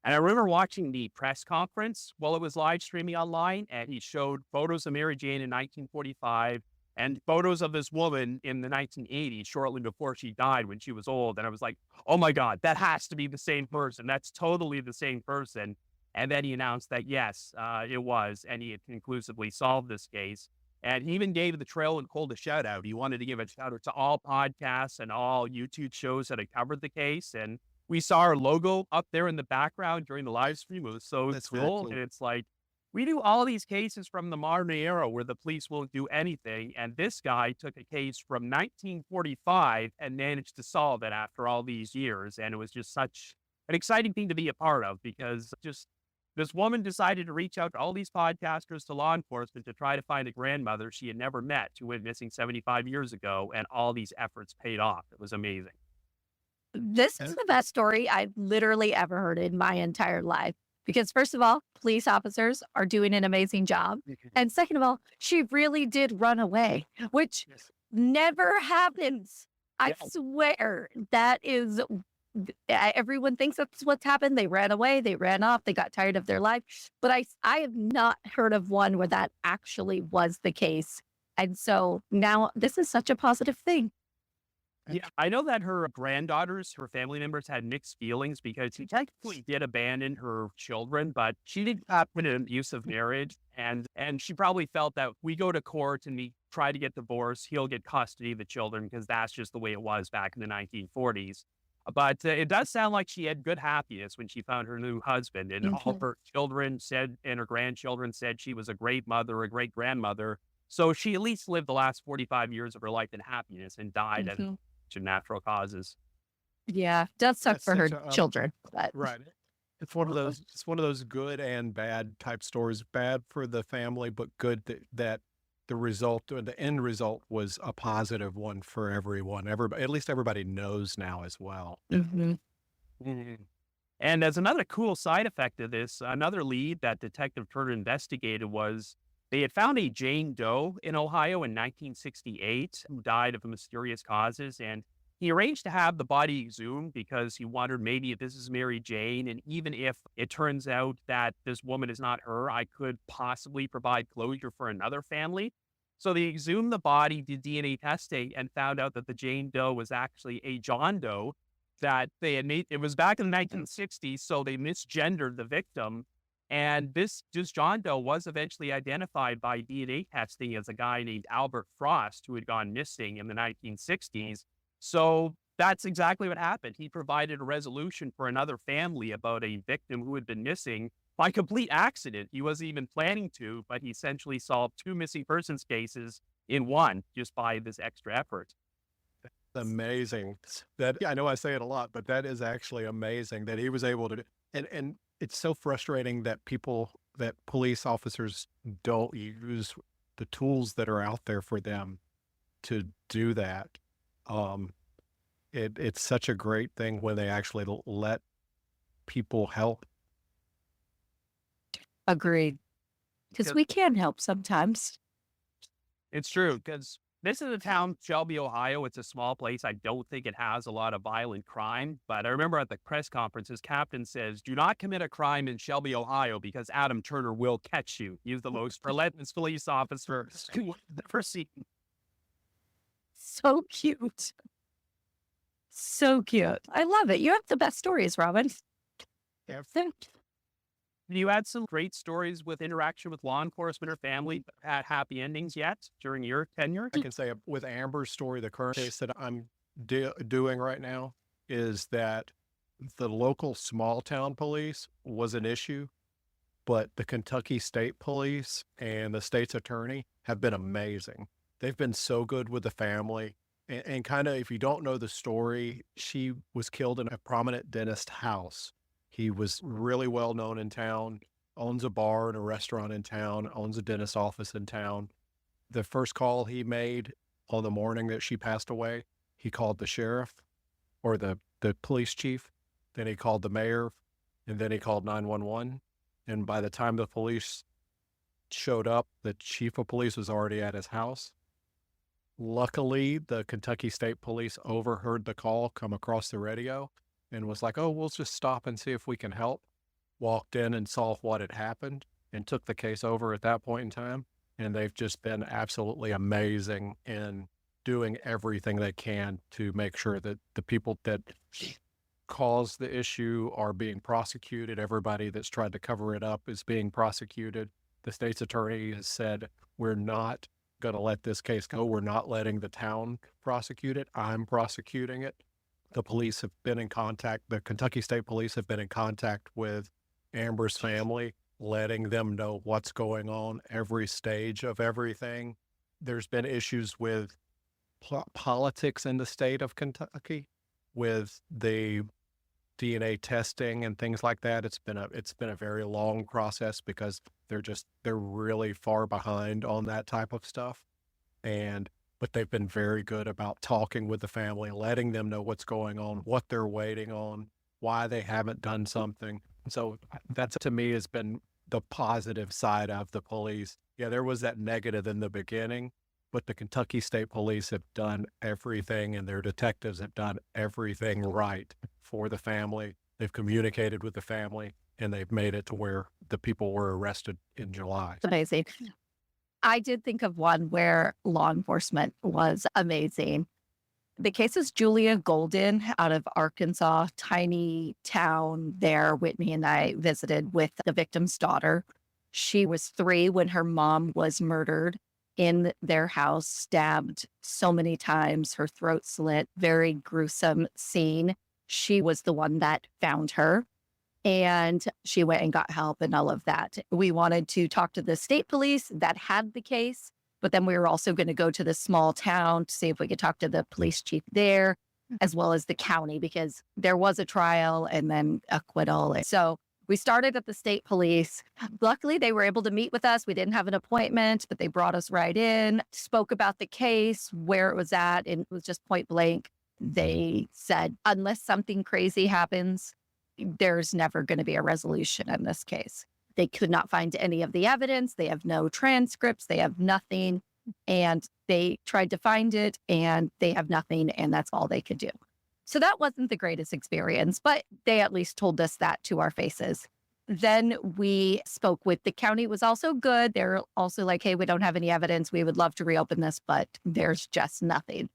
And I remember watching the press conference while it was live streaming online, and he showed photos of Mary Jane in 1945 and photos of this woman in the 1980s, shortly before she died when she was old. And I was like, oh my God, that has to be the same person. That's totally the same person. And then he announced that, yes, it was, and he had conclusively solved this case. And he even gave the Trail and Cold a shout out. He wanted to give a shout out to all podcasts and all YouTube shows that had covered the case. And we saw our logo up there in the background during the live stream. It was so cool. And it's like, we do all these cases from the modern era where the police won't do anything. And this guy took a case from 1945 and managed to solve it after all these years. And it was just such an exciting thing to be a part of, because just this woman decided to reach out to all these podcasters, to law enforcement, to try to find a grandmother she had never met, who went missing 75 years ago, and all these efforts paid off. It was amazing. This is the best story I've literally ever heard in my entire life. Because first of all, police officers are doing an amazing job. And second of all, she really did run away, which never happens. I swear that is, everyone thinks that's what's happened. They ran away, they ran off, they got tired of their life. But I have not heard of one where that actually was the case. And so now this is such a positive thing. Yeah, I know that her granddaughters, her family members, had mixed feelings because she technically did abandon her children, but she did happen in an abusive marriage. And she probably felt that we go to court and we try to get divorced, he'll get custody of the children, because that's just the way it was back in the 1940s. But it does sound like she had good happiness when she found her new husband, and all her children said, and her grandchildren said, she was a great mother, a great grandmother. So she at least lived the last 45 years of her life in happiness and died of natural causes. Yeah, does suck That's for her such a, children. But right. It's one of those good and bad type stories. Bad for the family, but good that the result or the end result was a positive one for everyone. Everybody, at least everybody knows now as well. Hmm. Mhm. And as another cool side effect of this, another lead that Detective Turner investigated was they had found a Jane Doe in Ohio in 1968 who died of mysterious causes. And he arranged to have the body exhumed because he wondered maybe if this is Mary Jane. And even if it turns out that this woman is not her, I could possibly provide closure for another family. So they exhumed the body, did DNA testing, and found out that the Jane Doe was actually a John Doe that they had made. It was back in the 1960s, so they misgendered the victim. And this John Doe was eventually identified by DNA testing as a guy named Albert Frost, who had gone missing in the 1960s. So that's exactly what happened. He provided a resolution for another family about a victim who had been missing by complete accident. He wasn't even planning to, but he essentially solved two missing persons cases in one just by this extra effort. Amazing. That, I know I say it a lot, but that is actually amazing that he was able to do. And it's so frustrating that police officers don't use the tools that are out there for them to do that. It's such a great thing when they actually let people help. Agreed. Because we can help sometimes. It's true, because this is a town, Shelby, Ohio. It's a small place. I don't think it has a lot of violent crime. But I remember at the press conference, his captain says, "Do not commit a crime in Shelby, Ohio, because Adam Turner will catch you." He's the most relentless police officer we've ever seen. So cute. So cute. I love it. You have the best stories, Robin. Yeah. You had some great stories with interaction with law enforcement or family that had happy endings yet during your tenure? I can say with Amber's story, the current case that I'm doing right now is that the local small town police was an issue, but the Kentucky State Police and the state's attorney have been amazing. They've been so good with the family. And kind of, if you don't know the story, she was killed in a prominent dentist house. He was really well known in town, owns a bar and a restaurant in town, owns a dentist office in town. The first call he made on the morning that she passed away, he called the sheriff or the police chief. Then he called the mayor, and then he called 911. And by the time the police showed up, the chief of police was already at his house. Luckily, the Kentucky State Police overheard the call come across the radio and was like, "Oh, we'll just stop and see if we can help." Walked in and saw what had happened and took the case over at that point in time. And they've just been absolutely amazing in doing everything they can to make sure that the people that caused the issue are being prosecuted. Everybody that's tried to cover it up is being prosecuted. The state's attorney has said, "We're not going to let this case go. We're not letting the town prosecute it. I'm prosecuting it." The police have been in contact. The Kentucky State Police have been in contact with Amber's family, letting them know what's going on, every stage of everything. There's been issues with politics in the state of Kentucky with the DNA testing and things like that. It's been a very long process because they're really far behind on that type of stuff. But they've been very good about talking with the family, letting them know what's going on, what they're waiting on, why they haven't done something. So that to me has been the positive side of the police. Yeah, there was that negative in the beginning, but the Kentucky State Police have done everything and their detectives have done everything right for the family. They've communicated with the family and they've made it to where the people were arrested in July. It's amazing. I did think of one where law enforcement was amazing. The case is Julia Golden out of Arkansas, tiny town there. Whitney and I visited with the victim's daughter. She was 3 when her mom was murdered in their house, stabbed so many times, her throat slit, very gruesome scene. She was the one that found her. And she went and got help and all of that. We wanted to talk to the state police that had the case, but then we were also going to go to the small town to see if we could talk to the police chief there, as well as the county, because there was a trial and then acquittal. So We started at the state police. Luckily, they were able to meet with us. We didn't have an appointment, but they brought us right in, spoke about the case, where it was at, and it was just point blank. They said, unless something crazy happens, there's never going to be a resolution in this case. They could not find any of the evidence. They have no transcripts. They have nothing. And they tried to find it and they have nothing. And that's all they could do. So that wasn't the greatest experience, but they at least told us that to our faces. Then we spoke with the county. It was also good. They're also like, hey, we don't have any evidence. We would love to reopen this, but there's just nothing.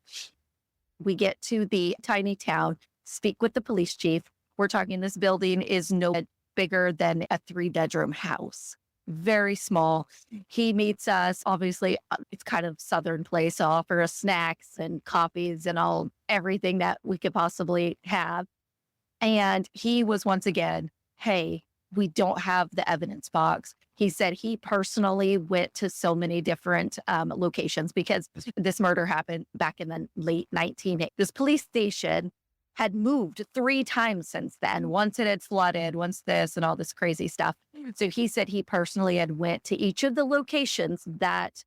We get to the tiny town, speak with the police chief. We're talking this building is no bigger than a 3-bedroom house. Very small. He meets us. Obviously, it's kind of Southern place. So offer us snacks and coffees and everything that we could possibly have. And he was once again, hey, we don't have the evidence box. He said he personally went to so many different locations because this murder happened back in the late 1980s. This police station had moved 3 times since then. Once it had flooded, once this and all this crazy stuff. So he said he personally had went to each of the locations that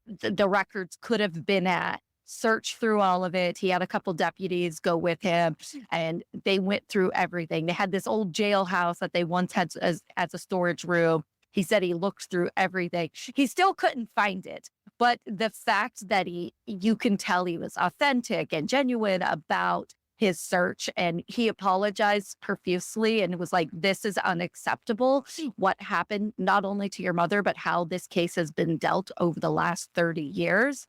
the records could have been at, search through all of it. He had a couple deputies go with him and they went through everything. They had this old jailhouse that they once had as a storage room. He said he looked through everything. He still couldn't find it. But the fact that you can tell he was authentic and genuine about his search, and he apologized profusely and was like, this is unacceptable. What happened not only to your mother, but how this case has been dealt over the last 30 years.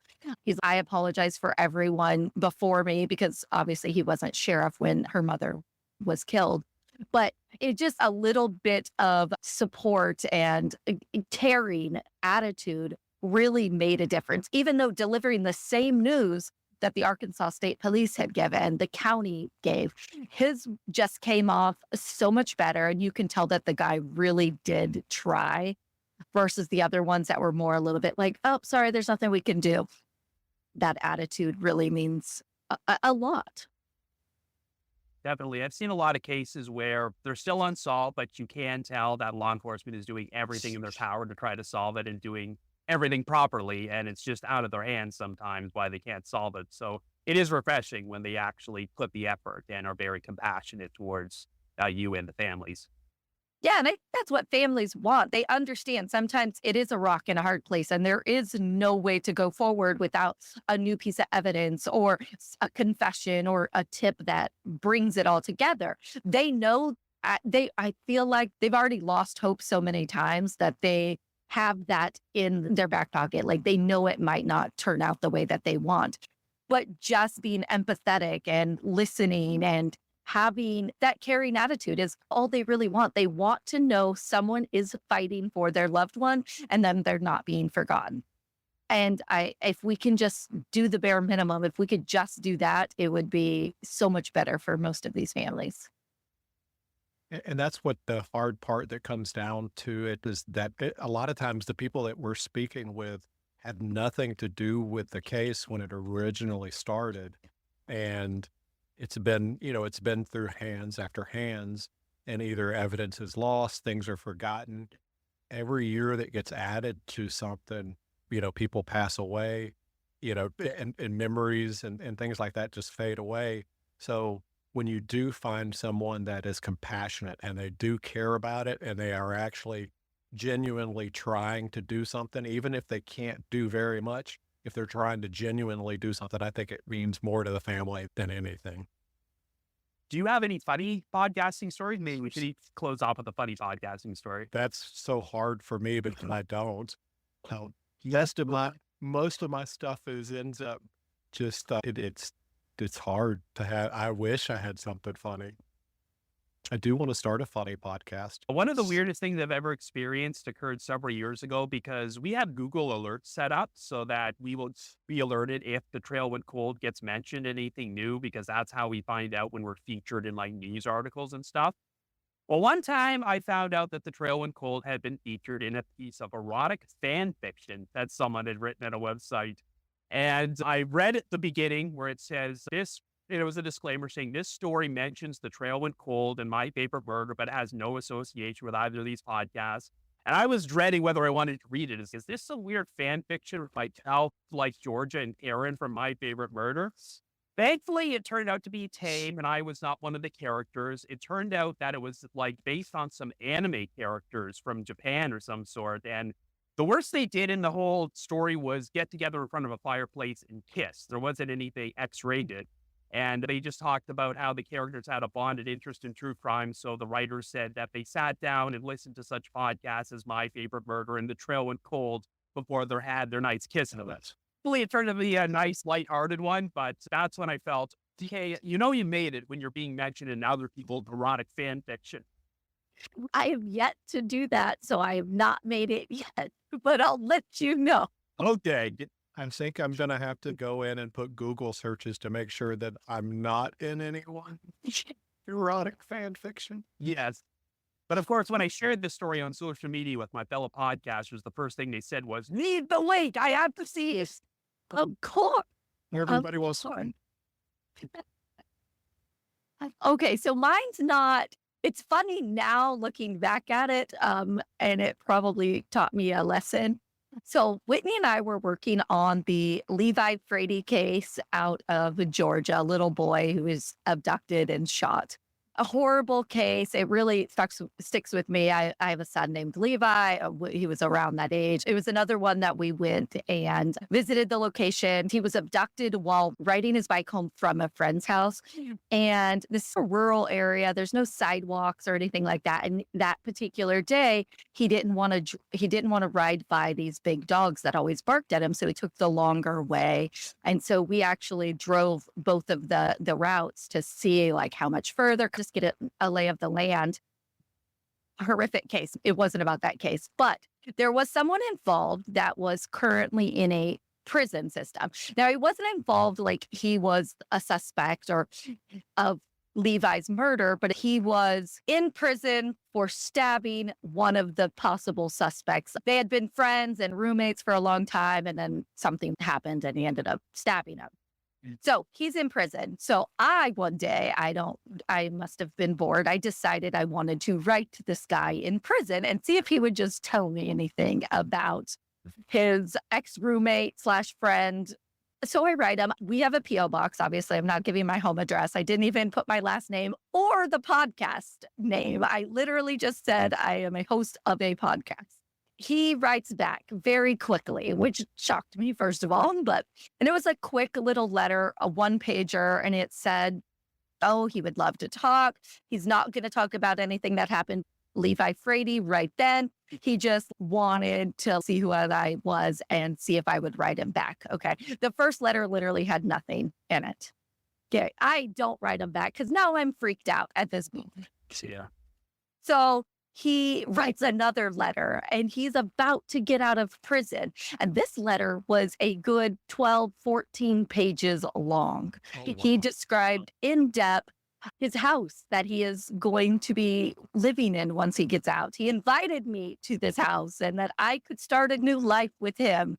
I apologize for everyone before me because obviously he wasn't sheriff when her mother was killed. But it's just a little bit of support and caring attitude really made a difference, even though delivering the same news that the Arkansas State Police had given, the county gave, his just came off so much better. And you can tell that the guy really did try versus the other ones that were more a little bit like, oh, sorry, there's nothing we can do. That attitude really means a lot. Definitely. I've seen a lot of cases where they're still unsolved, but you can tell that law enforcement is doing everything in their power to try to solve it and doing everything properly. And it's just out of their hands sometimes why they can't solve it. So it is refreshing when they actually put the effort and are very compassionate towards you and the families. Yeah, and that's what families want. They understand sometimes it is a rock and a hard place, and there is no way to go forward without a new piece of evidence or a confession or a tip that brings it all together. They know, I feel like they've already lost hope so many times that they have that in their back pocket. Like they know it might not turn out the way that they want, but just being empathetic and listening and having that caring attitude is all they really want. They want to know someone is fighting for their loved one and then they're not being forgotten. And if we can just do the bare minimum, if we could just do that, it would be so much better for most of these families. And that's what the hard part that comes down to it is that a lot of times the people that we're speaking with had nothing to do with the case when it originally started. And it's been through hands after hands, and either evidence is lost, things are forgotten. Every year that gets added to something, people pass away, and memories and things like that just fade away. So when you do find someone that is compassionate and they do care about it and they are actually genuinely trying to do something, even if they can't do very much, if they're trying to genuinely do something, I think it means more to the family than anything. Do you have any funny podcasting stories? Maybe we should close off with a funny podcasting story. That's so hard for me, but I don't. Most of my stuff ends up just, it's hard to have. I wish I had something funny. I do want to start a funny podcast. One of the weirdest things I've ever experienced occurred several years ago because we have Google Alerts set up so that we will be alerted if the trail went cold gets mentioned, anything new, because that's how we find out when we're featured in like news articles and stuff. Well, one time I found out that the trail went cold had been featured in a piece of erotic fan fiction that someone had written at a website. And I read at the beginning where it says, this it was a disclaimer saying this story mentions The Trail Went Cold and My Favorite Murder, but it has no association with either of these podcasts. And I was dreading whether I wanted to read it. Is this some weird fan fiction by Tal, like Georgia and Aaron from My Favorite Murder? Thankfully, it turned out to be tame, and I was not one of the characters. It turned out that it was like based on some anime characters from Japan or some sort. And the worst they did in the whole story was get together in front of a fireplace and kiss. There wasn't anything X-rated. And they just talked about how the characters had a bonded interest in true crime. So the writers said that they sat down and listened to such podcasts as My Favorite Murder and The Trail Went Cold before they had their night's kissing of it. Hopefully it turned out to be a nice, lighthearted one, but that's when I felt, okay, you know you made it when you're being mentioned in other people's erotic fan fiction. I have yet to do that, so I have not made it yet, but I'll let you know. Okay. I think I'm going to have to go in and put Google searches to make sure that I'm not in anyone erotic fan fiction. Yes. But of course, when I shared this story on social media with my fellow podcasters, the first thing they said was, need the link. I have to see it. Of course. Everybody was fun. Okay, so mine's not, it's funny now looking back at it, and it probably taught me a lesson. So Whitney and I were working on the Levi Frady case out of Georgia, a little boy who was abducted and shot. A horrible case. It really sticks with me. I have a son named Levi. He was around that age. It was another one that we went and visited the location. He was abducted while riding his bike home from a friend's house. And this is a rural area. There's no sidewalks or anything like that. And that particular day, he didn't want to ride by these big dogs that always barked at him. So he took the longer way. And so we actually drove both of the routes to see like how much further, just get a lay of the land. A horrific case. It wasn't about that case, but there was someone involved that was currently in a prison system. Now, he wasn't involved like he was a suspect or of Levi's murder, but he was in prison for stabbing one of the possible suspects. They had been friends and roommates for a long time, and then something happened and he ended up stabbing him. So he's in prison. So one day, I must have been bored. I decided I wanted to write this guy in prison and see if he would just tell me anything about his ex-roommate / friend. So I write him. We have a P.O. box. Obviously, I'm not giving my home address. I didn't even put my last name or the podcast name. I literally just said I am a host of a podcast. He writes back very quickly, which shocked me, first of all. And it was a quick little letter, a 1-pager, and it said, oh, he would love to talk. He's not going to talk about anything that happened Levi Frady right then. He just wanted to see who I was and see if I would write him back. Okay. The first letter literally had nothing in it. Okay. I don't write him back because now I'm freaked out at this moment. Yeah. So he writes another letter and he's about to get out of prison. And this letter was a good 12, 14 pages long. Oh, wow. He described in depth his house that he is going to be living in once he gets out. He invited me to this house and that I could start a new life with him.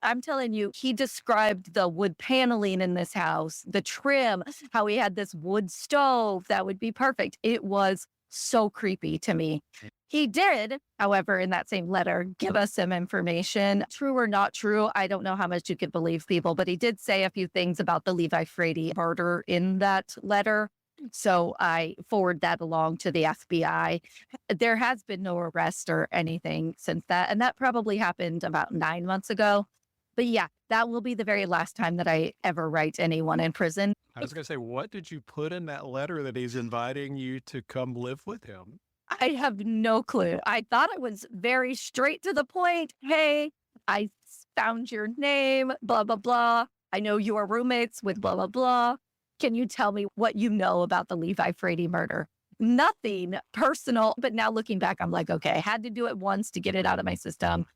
I'm telling you, he described the wood paneling in this house, the trim, how he had this wood stove that would be perfect. It was so creepy to me. He did, however, in that same letter, give us some information. True or not true, I don't know how much you could believe people, but he did say a few things about the Levi Frady murder in that letter. So I forward that along to the FBI. There has been no arrest or anything since that. And that probably happened about 9 months ago. But yeah, that will be the very last time that I ever write anyone in prison. I was going to say, what did you put in that letter that he's inviting you to come live with him? I have no clue. I thought it was very straight to the point. Hey, I found your name, blah, blah, blah. I know you are roommates with blah, blah, blah. Can you tell me what you know about the Levi Frady murder? Nothing personal. But now looking back, I'm like, okay, I had to do it once to get it out of my system.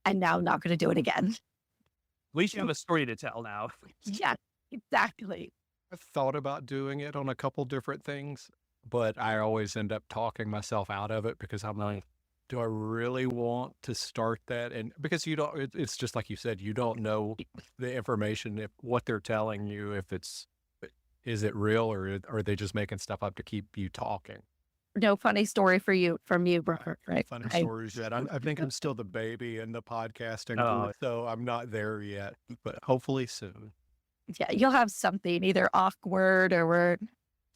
And now I'm not going to do it again. At least you have a story to tell now. Yeah, exactly. I've thought about doing it on a couple different things, but I always end up talking myself out of it because I'm like, do I really want to start that? And because it's just like you said, you don't know the information, if what they're telling you, if it's is it real or are they just making stuff up to keep you talking? No funny story from you, Robert, right? Funny stories yet. I think I'm still the baby in the podcasting Oh. group, so I'm not there yet, but hopefully soon. Yeah, you'll have something either awkward or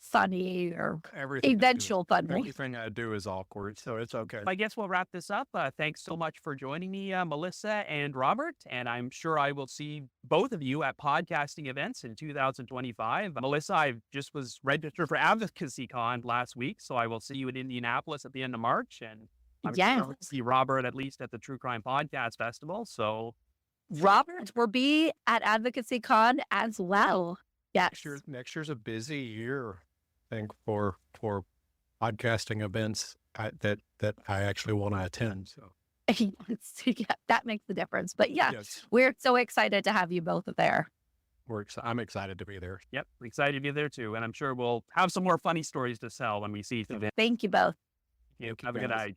funny or eventual funny. Everything I do is awkward, so it's okay. I guess we'll wrap this up. Thanks so much for joining me, Melissa and Robert. And I'm sure I will see both of you at podcasting events in 2025. Melissa, I just was registered for Advocacy Con last week, so I will see you in Indianapolis at the end of March. And I'm sure I'll see Robert at least at the True Crime Podcast Festival. So Robert will be at Advocacy Con as well. Yes. Next year's a busy year, I think, for podcasting events that I actually want to attend. So Yeah, that makes the difference. But yeah, yes, we're so excited to have you both there. I'm excited to be there. yep, excited to be there too. And I'm sure we'll have some more funny stories to tell when we see you. Thank you both. Have a good night.